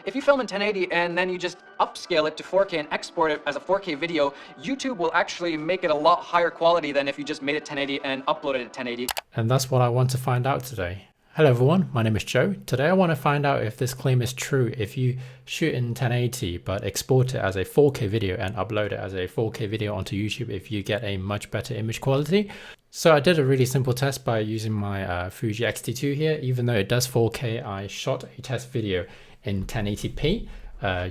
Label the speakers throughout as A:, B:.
A: If you film in 1080 and then you just upscale it to 4K and export it as a 4K video, YouTube will actually make it a lot higher quality than if you just made it 1080 and uploaded it 1080.
B: And that's what I want to find out today. Hello everyone, my name is Joe. Today I want to find out if this claim is true if you shoot in 1080 but export it as a 4K video and upload it as a 4K video onto YouTube, if you get a much better image quality. So I did a really simple test by using my Fuji X-T2 here. Even though it does 4K, I shot a test video in 1080p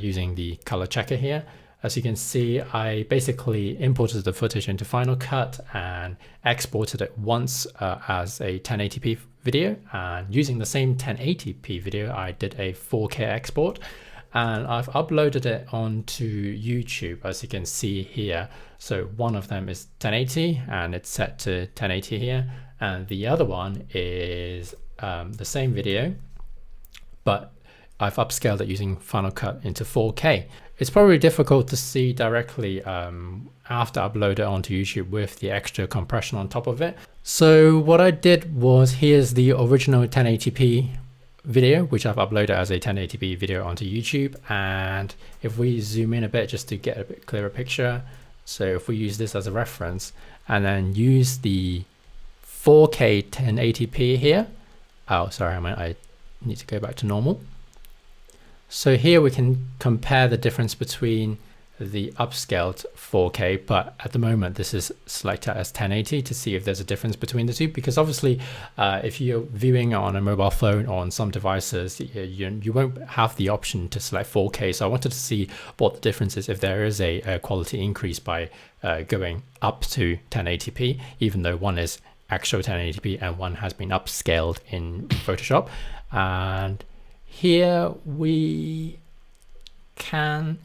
B: using the color checker here. As you can see, I basically imported the footage into Final Cut and exported it once as a 1080p video, and using the same 1080p video I did a 4K export, and I've uploaded it onto YouTube, as you can see here. So one of them is 1080 and it's set to 1080 here, and the other one is the same video, but I've upscaled it using Final Cut into 4K. It's probably difficult to see directly after I upload it onto YouTube with the extra compression on top of it. So what I did was, here's the original 1080p video, which I've uploaded as a 1080p video onto YouTube. And if we zoom in a bit just to get a bit clearer picture. So if we use this as a reference and then use the 4K 1080p here. Oh, sorry, I need to go back to normal. So here we can compare the difference between the upscaled 4K, but at the moment this is selected as 1080 to see if there's a difference between the two, because obviously if you're viewing on a mobile phone or on some devices, you won't have the option to select 4K. So I wanted to see what the difference is, if there is a quality increase by going up to 1080p, even though one is actual 1080p and one has been upscaled in Photoshop. And here we can,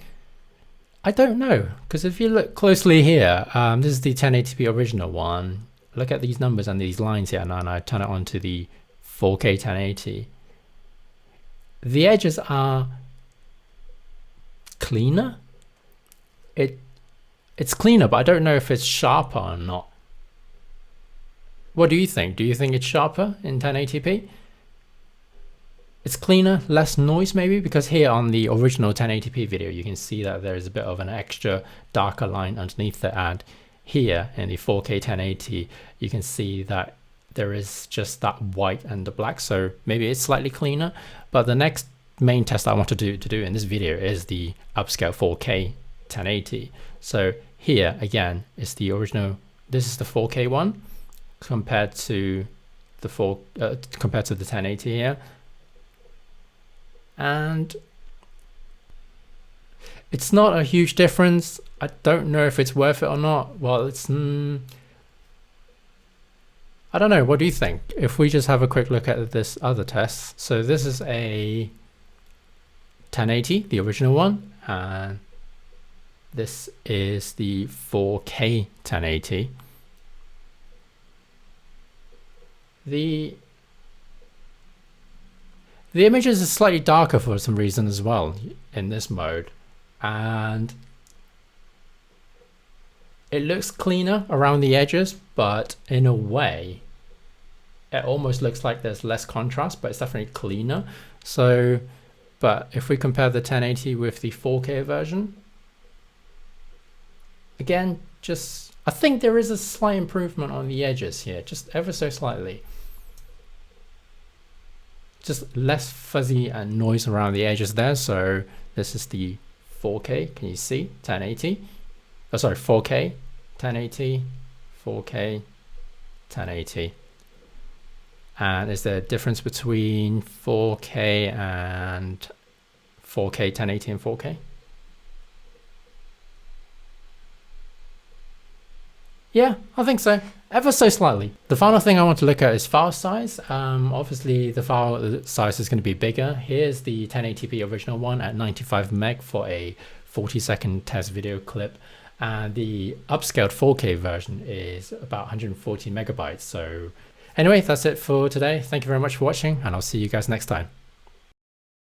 B: I don't know, because if you look closely here, this is the 1080p original one. Look at these numbers and these lines here, and I turn it on to the 4K 1080. The edges are cleaner. It's cleaner, but I don't know if it's sharper or not. What do you think? Do you think it's sharper in 1080p? It's cleaner, less noise maybe, because here on the original 1080p video you can see that there is a bit of an extra darker line underneath it, and here in the 4K 1080 you can see that there is just that white and the black, so maybe it's slightly cleaner. But the next main test I want to do in this video is the upscale 4K 1080. So here again is the original, this is the 4K one compared to the compared to the 1080 here. And it's not a huge difference. I don't know if it's worth it or not. Well, it's I don't know. What do you think? If we just have a quick look at this other test. So this is a 1080, the original one, and this is the 4K 1080. The images are slightly darker for some reason as well in this mode, and it looks cleaner around the edges, but in a way it almost looks like there's less contrast, but it's definitely cleaner. So, but if we compare the 1080 with the 4K version, again, just I think there is a slight improvement on the edges here, just ever so slightly. Just less fuzzy and noise around the edges there. So this is the 4K, can you see? 1080. Oh, sorry, 4K, 1080, 4K, 1080. And is there a difference between 4K and 4K, 1080 and 4K? Yeah, I think so. Ever so slightly. The final thing I want to look at is file size. Obviously the file size is going to be bigger. Here's the 1080p original one at 95 meg for a 40-second test video clip. And the upscaled 4K version is about 140 megabytes. So anyway, that's it for today. Thank you very much for watching, and I'll see you guys next time.